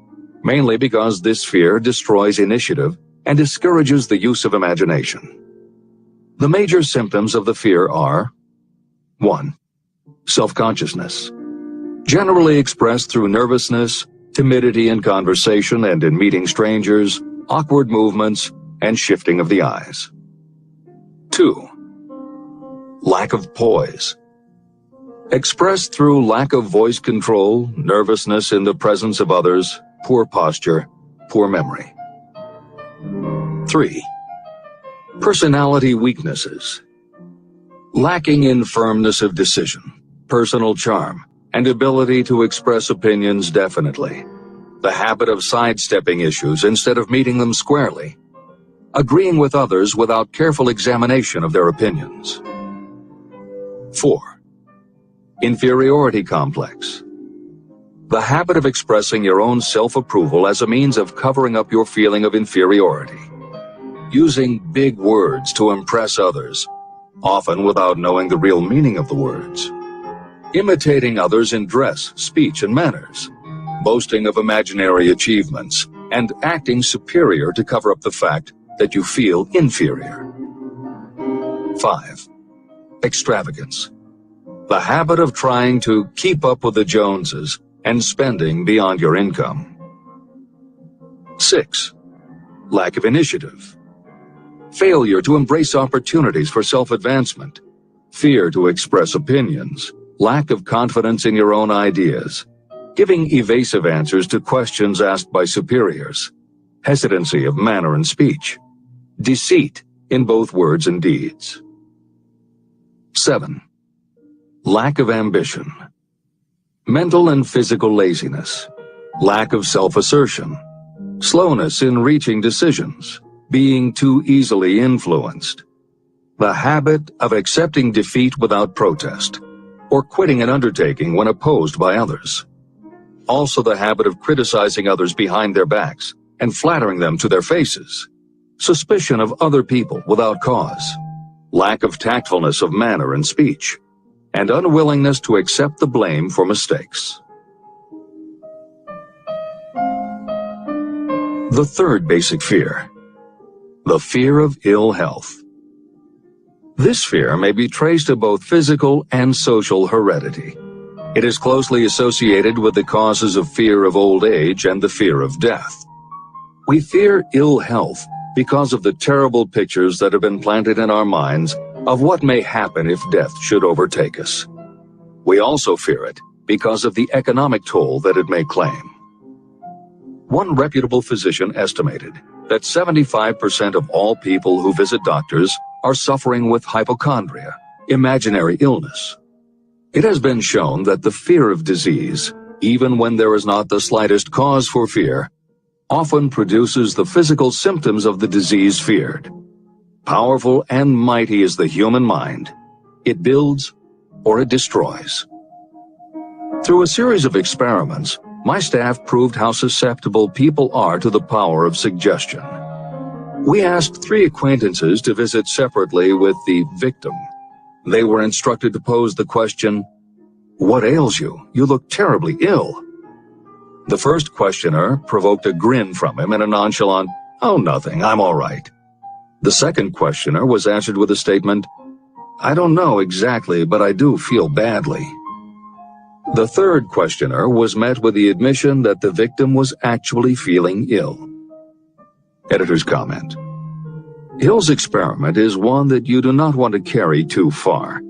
mainly because this fear destroys initiative and discourages the use of imagination. The major symptoms of the fear are: 1. Self-consciousness, generally expressed through nervousness, timidity in conversation and in meeting strangers, awkward movements, and shifting of the eyes. 2. Lack of poise, expressed through lack of voice control, nervousness in the presence of others, poor posture, poor memory. 3. Personality weaknesses, lacking in firmness of decision, personal charm, and ability to express opinions definitely. The habit of sidestepping issues instead of meeting them squarely. Agreeing with others without careful examination of their opinions. 4. Inferiority complex, the habit of expressing your own self-approval as a means of covering up your feeling of inferiority. Using big words to impress others, often without knowing the real meaning of the words. Imitating others in dress, speech, and manners. Boasting of imaginary achievements, and acting superior to cover up the fact that you feel inferior. 5. Extravagance, the habit of trying to keep up with the Joneses and spending beyond your income. 6. Lack of initiative, failure to embrace opportunities for self-advancement, fear to express opinions, lack of confidence in your own ideas, giving evasive answers to questions asked by superiors, hesitancy of manner and speech, deceit in both words and deeds. 7. Lack of ambition, mental and physical laziness, lack of self-assertion, slowness in reaching decisions, being too easily influenced, the habit of accepting defeat without protest, or quitting an undertaking when opposed by others. Also the habit of criticizing others behind their backs and flattering them to their faces, suspicion of other people without cause, lack of tactfulness of manner and speech, and unwillingness to accept the blame for mistakes. The third basic fear, the fear of ill health. This fear may be traced to both physical and social heredity. It is closely associated with the causes of fear of old age and the fear of death. We fear ill health because of the terrible pictures that have been planted in our minds of what may happen if death should overtake us. We also fear it because of the economic toll that it may claim. One reputable physician estimated that 75% of all people who visit doctors are suffering with hypochondria, imaginary illness. It has been shown that the fear of disease, even when there is not the slightest cause for fear, often produces the physical symptoms of the disease feared. Powerful and mighty is the human mind. It builds or it destroys. Through a series of experiments, my staff proved how susceptible people are to the power of suggestion. We asked 3 acquaintances to visit separately with the victim. They were instructed to pose the question, "What ails you? You look terribly ill." The first questioner provoked a grin from him and a nonchalant, "Oh, nothing, I'm all right." The second questioner was answered with a statement, "I don't know exactly, but I do feel badly." The third questioner was met with the admission that the victim was actually feeling ill. Editor's comment. Hill's experiment is one that you do not want to carry too far.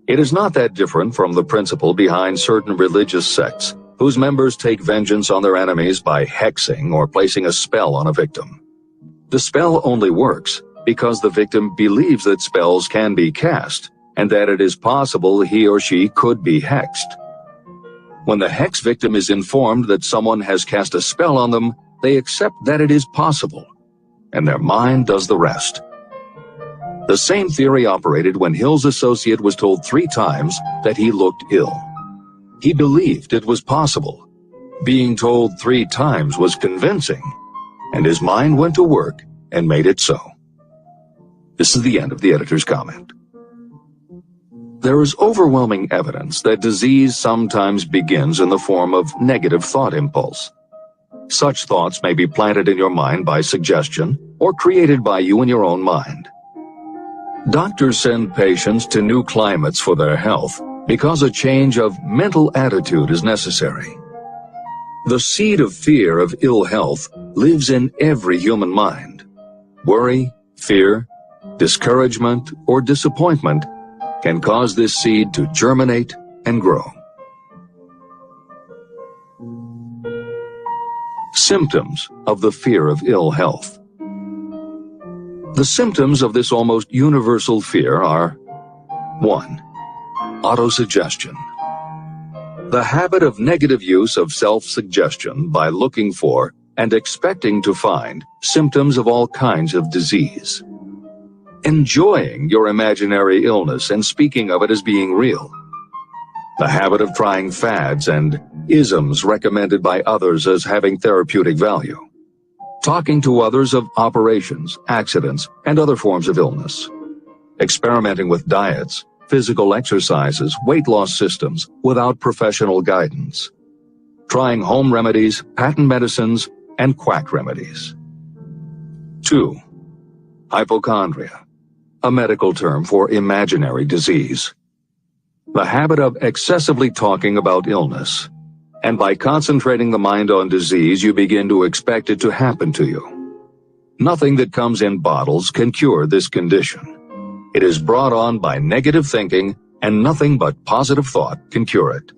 It is not that different from the principle behind certain religious sects whose members take vengeance on their enemies by hexing or placing a spell on a victim. The spell only works because the victim believes that spells can be cast and that it is possible he or she could be hexed. When the hex victim is informed that someone has cast a spell on them, they accept that it is possible, and their mind does the rest. The same theory operated when Hill's associate was told 3 times that he looked ill. He believed it was possible. Being told 3 times was convincing, and his mind went to work and made it so. This is the end of the editor's comment. There is overwhelming evidence that disease sometimes begins in the form of negative thought impulse. Such thoughts may be planted in your mind by suggestion or created by you in your own mind. Doctors send patients to new climates for their health because a change of mental attitude is necessary. The seed of fear of ill health lives in every human mind. Worry, fear, discouragement, or disappointment can cause this seed to germinate and grow. Symptoms of the fear of ill health. The symptoms of this almost universal fear are: 1. Autosuggestion. The habit of negative use of self-suggestion by looking for and expecting to find symptoms of all kinds of disease. Enjoying your imaginary illness and speaking of it as being real. The habit of trying fads and isms recommended by others as having therapeutic value. Talking to others of operations, accidents, and other forms of illness. Experimenting with diets, physical exercises, weight loss systems without professional guidance. Trying home remedies, patent medicines, and quack remedies. 2. Hypochondria, a medical term for imaginary disease. The habit of excessively talking about illness, and by concentrating the mind on disease, you begin to expect it to happen to you. Nothing that comes in bottles can cure this condition. It is brought on by negative thinking, and nothing but positive thought can cure it.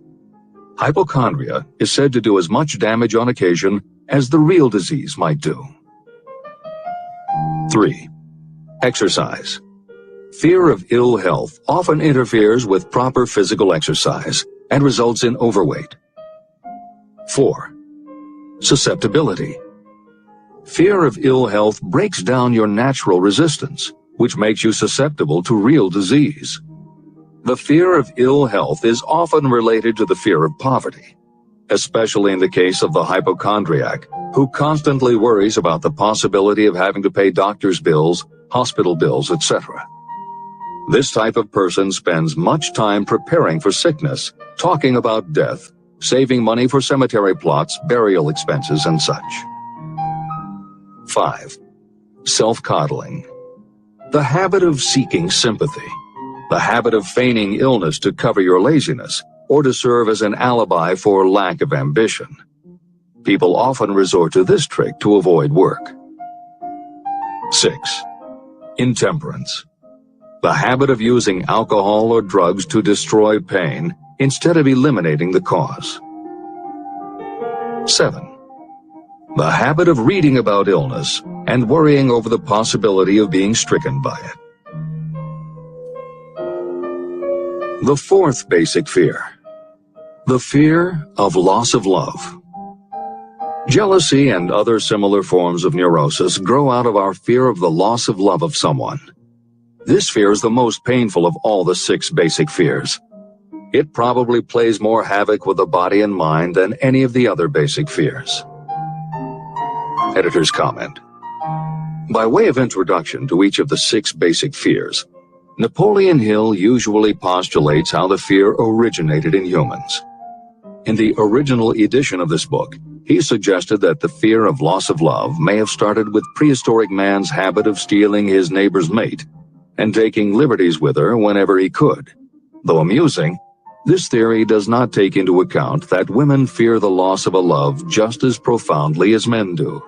Hypochondria is said to do as much damage on occasion as the real disease might do. 3. Exercise. Fear of ill health often interferes with proper physical exercise and results in overweight. 4. Susceptibility. Fear of ill health breaks down your natural resistance, which makes you susceptible to real disease. The fear of ill health is often related to the fear of poverty, especially in the case of the hypochondriac, who constantly worries about the possibility of having to pay doctor's bills, hospital bills, etc. This type of person spends much time preparing for sickness, talking about death, saving money for cemetery plots, burial expenses, and such. 5. Self-coddling. The habit of seeking sympathy. The habit of feigning illness to cover your laziness, or to serve as an alibi for lack of ambition. People often resort to this trick to avoid work. 6. Intemperance. The habit of using alcohol or drugs to destroy pain instead of eliminating the cause. 7. The habit of reading about illness and worrying over the possibility of being stricken by it. The 4th basic fear. The fear of loss of love. Jealousy and other similar forms of neurosis grow out of our fear of the loss of love of someone. This fear is the most painful of all the 6 basic fears. It probably plays more havoc with the body and mind than any of the other basic fears. Editor's comment. By way of introduction to each of the 6 basic fears, Napoleon Hill usually postulates how the fear originated in humans. In the original edition of this book, he suggested that the fear of loss of love may have started with prehistoric man's habit of stealing his neighbor's mate and taking liberties with her whenever he could. Though amusing, this theory does not take into account that women fear the loss of a love just as profoundly as men do.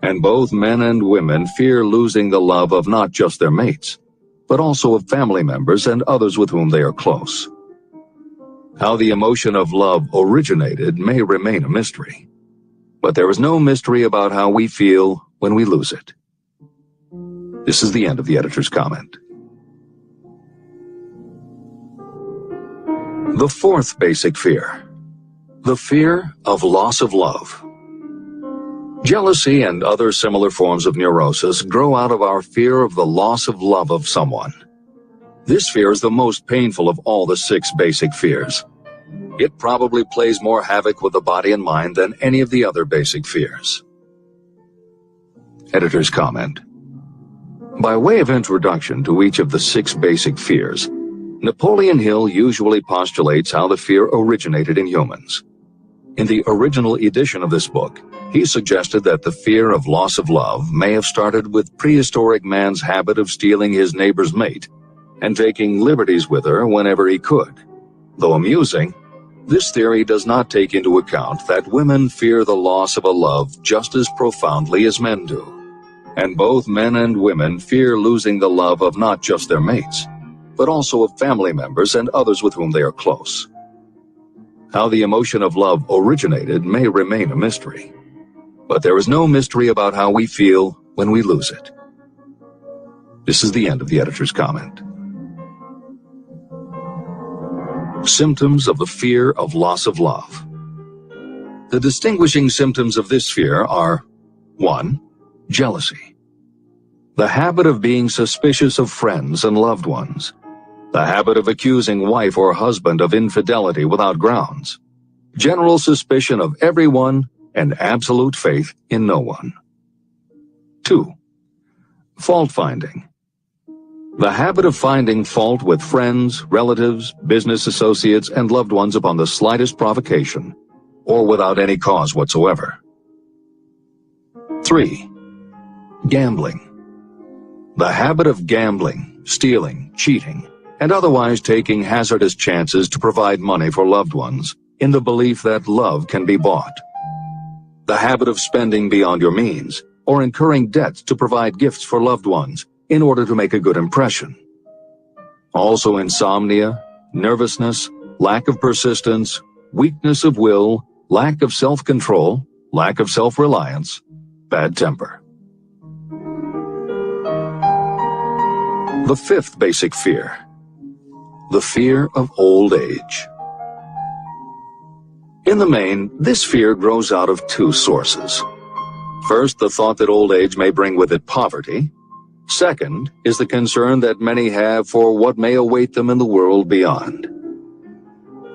And both men and women fear losing the love of not just their mates, but also of family members and others with whom they are close. How the emotion of love originated may remain a mystery, but there is no mystery about how we feel when we lose it. This is the end of the editor's comment. The 4th basic fear. The fear of loss of love. Jealousy and other similar forms of neurosis grow out of our fear of the loss of love of someone. This fear is the most painful of all the 6 basic fears. It probably plays more havoc with the body and mind than any of the other basic fears. Editor's comment. By way of introduction to each of the 6 basic fears, Napoleon Hill usually postulates how the fear originated in humans. In the original edition of this book, he suggested that the fear of loss of love may have started with prehistoric man's habit of stealing his neighbor's mate and taking liberties with her whenever he could. Though amusing, this theory does not take into account that women fear the loss of a love just as profoundly as men do. And both men and women fear losing the love of not just their mates, but also of family members and others with whom they are close. How the emotion of love originated may remain a mystery, but there is no mystery about how we feel when we lose it. This is the end of the editor's comment. Symptoms of the fear of loss of love. The distinguishing symptoms of this fear are 1. Jealousy. The habit of being suspicious of friends and loved ones. The habit of accusing wife or husband of infidelity without grounds. General suspicion of everyone and absolute faith in no one. 2. Fault finding. The habit of finding fault with friends, relatives, business associates, and loved ones upon the slightest provocation, or without any cause whatsoever. 3. Gambling. The habit of gambling, stealing, cheating, and otherwise taking hazardous chances to provide money for loved ones, in the belief that love can be bought. The habit of spending beyond your means, or incurring debts to provide gifts for loved ones, in order to make a good impression. Also insomnia, nervousness, lack of persistence, weakness of will, lack of self-control, lack of self-reliance, bad temper. The 5th basic fear. The fear of old age. In the main, this fear grows out of 2 sources. First, the thought that old age may bring with it poverty. Second is the concern that many have for what may await them in the world beyond.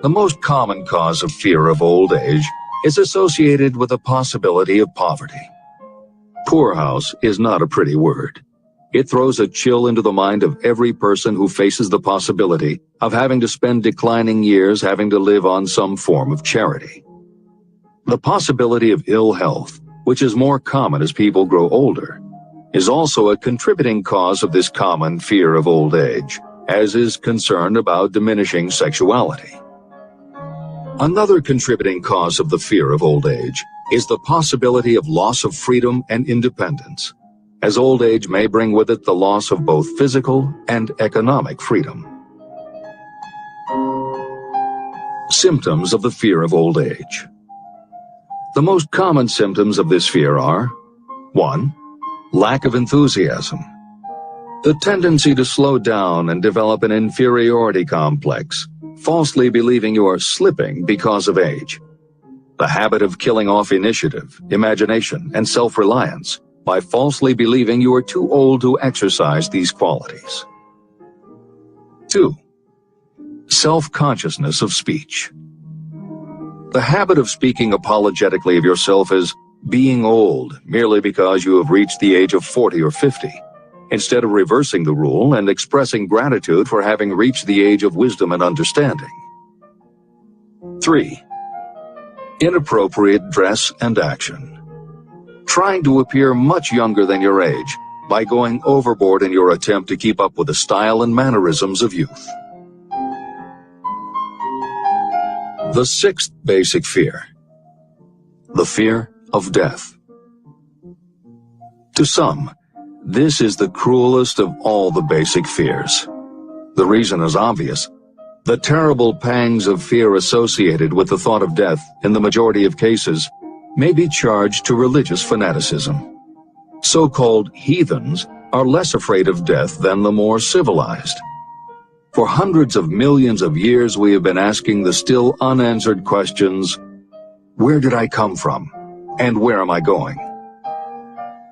The most common cause of fear of old age is associated with the possibility of poverty. Poorhouse is not a pretty word. It throws a chill into the mind of every person who faces the possibility of having to spend declining years having to live on some form of charity. The possibility of ill health, which is more common as people grow older, is also a contributing cause of this common fear of old age, as is concern about diminishing sexuality. Another contributing cause of the fear of old age is the possibility of loss of freedom and independence, as old age may bring with it the loss of both physical and economic freedom. Symptoms of the fear of old age. The most common symptoms of this fear are 1. Lack of enthusiasm. The tendency to slow down and develop an inferiority complex, falsely believing you are slipping because of age. The habit of killing off initiative, imagination, and self-reliance by falsely believing you are too old to exercise these qualities. 2. Self-consciousness of speech. The habit of speaking apologetically of yourself as being old merely because you have reached the age of 40 or 50, instead of reversing the rule and expressing gratitude for having reached the age of wisdom and understanding. 3. Inappropriate dress and action. Trying to appear much younger than your age by going overboard in your attempt to keep up with the style and mannerisms of youth. The 6th basic fear. The fear of death. To some, this is the cruelest of all the basic fears. The reason is obvious. The terrible pangs of fear associated with the thought of death, in the majority of cases, may be charged to religious fanaticism. So-called heathens are less afraid of death than the more civilized. For hundreds of millions of years we have been asking the still unanswered questions, Where did I come from? And where am I going?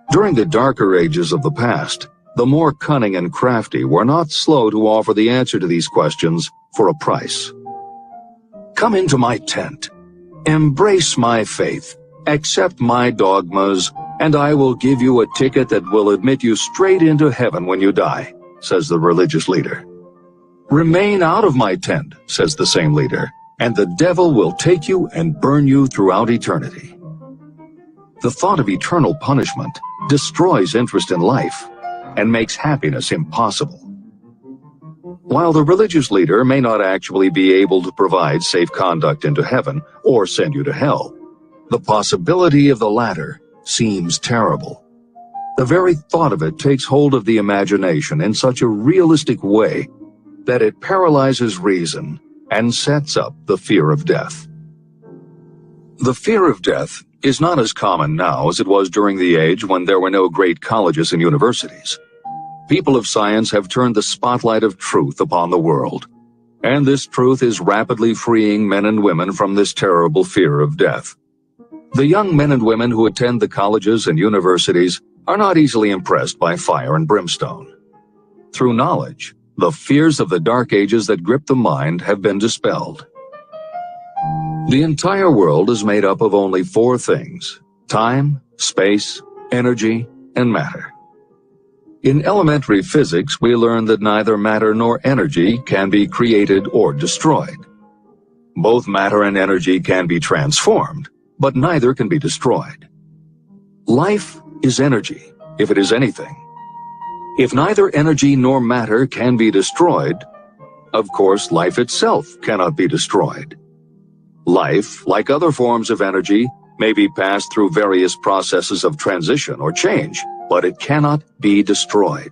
During the darker ages of the past, the more cunning and crafty were not slow to offer the answer to these questions for a price. Come into my tent, embrace my faith, accept my dogmas, and I will give you a ticket that will admit you straight into heaven when you die, says the religious leader. Remain out of my tent, says the same leader, and the devil will take you and burn you throughout eternity. The thought of eternal punishment destroys interest in life and makes happiness impossible. While the religious leader may not actually be able to provide safe conduct into heaven or send you to hell, the possibility of the latter seems terrible. The very thought of it takes hold of the imagination in such a realistic way that it paralyzes reason and sets up the fear of death. The fear of death is not as common now as it was during the age when there were no great colleges and universities. People of science have turned the spotlight of truth upon the world, and this truth is rapidly freeing men and women from this terrible fear of death. The young men and women who attend the colleges and universities are not easily impressed by fire and brimstone. Through knowledge, the fears of the dark ages that grip the mind have been dispelled. The entire world is made up of only 4 things: time, space, energy, and matter. In elementary physics, we learn that neither matter nor energy can be created or destroyed. Both matter and energy can be transformed, but neither can be destroyed. Life is energy, if it is anything. If neither energy nor matter can be destroyed, of course life itself cannot be destroyed. Life, like other forms of energy, may be passed through various processes of transition or change, but it cannot be destroyed.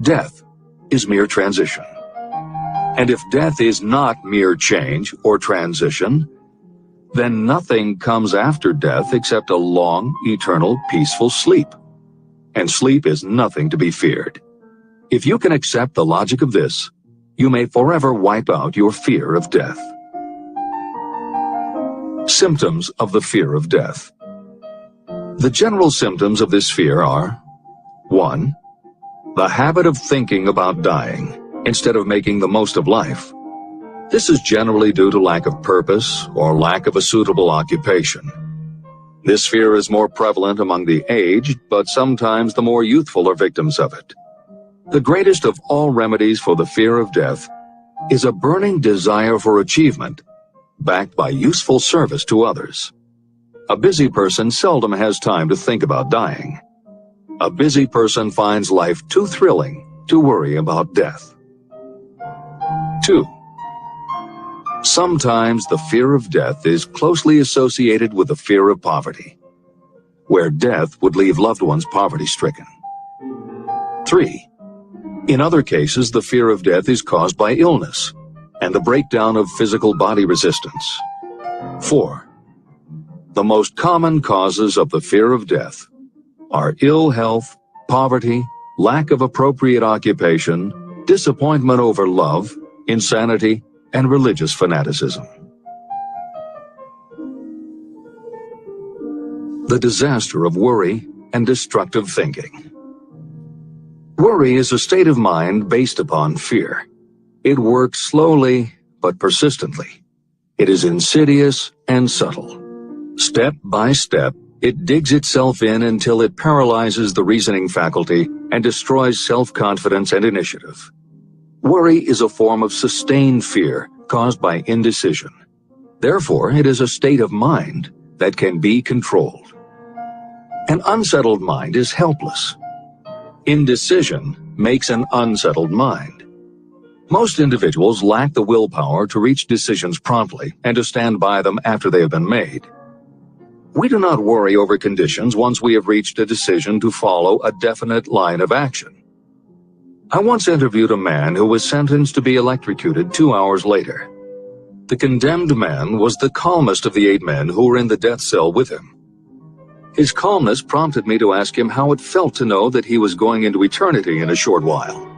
Death is mere transition. And if death is not mere change or transition, then nothing comes after death except a long, eternal, peaceful sleep. And sleep is nothing to be feared. If you can accept the logic of this, you may forever wipe out your fear of death. Symptoms of the fear of death. The general symptoms of this fear are: 1. The habit of thinking about dying instead of making the most of life. This is generally due to lack of purpose or lack of a suitable occupation. This fear is more prevalent among the aged, but sometimes the more youthful are victims of it. The greatest of all remedies for the fear of death is a burning desire for achievement, backed by useful service to others. A busy person seldom has time to think about dying. A busy person finds life too thrilling to worry about death. 2. Sometimes the fear of death is closely associated with the fear of poverty, where death would leave loved ones poverty-stricken. 3. In other cases, the fear of death is caused by illness and the breakdown of physical body resistance. 4. The most common causes of the fear of death are ill health, poverty, lack of appropriate occupation, disappointment over love, insanity, and religious fanaticism. The disaster of worry and destructive thinking. Worry is a state of mind based upon fear. It works slowly but persistently. It is insidious and subtle. Step by step, it digs itself in until it paralyzes the reasoning faculty and destroys self-confidence and initiative. Worry is a form of sustained fear caused by indecision. Therefore, it is a state of mind that can be controlled. An unsettled mind is helpless. Indecision makes an unsettled mind. Most individuals lack the willpower to reach decisions promptly and to stand by them after they have been made. We do not worry over conditions once we have reached a decision to follow a definite line of action. I once interviewed a man who was sentenced to be electrocuted 2 hours later. The condemned man was the calmest of the 8 men who were in the death cell with him. His calmness prompted me to ask him how it felt to know that he was going into eternity in a short while.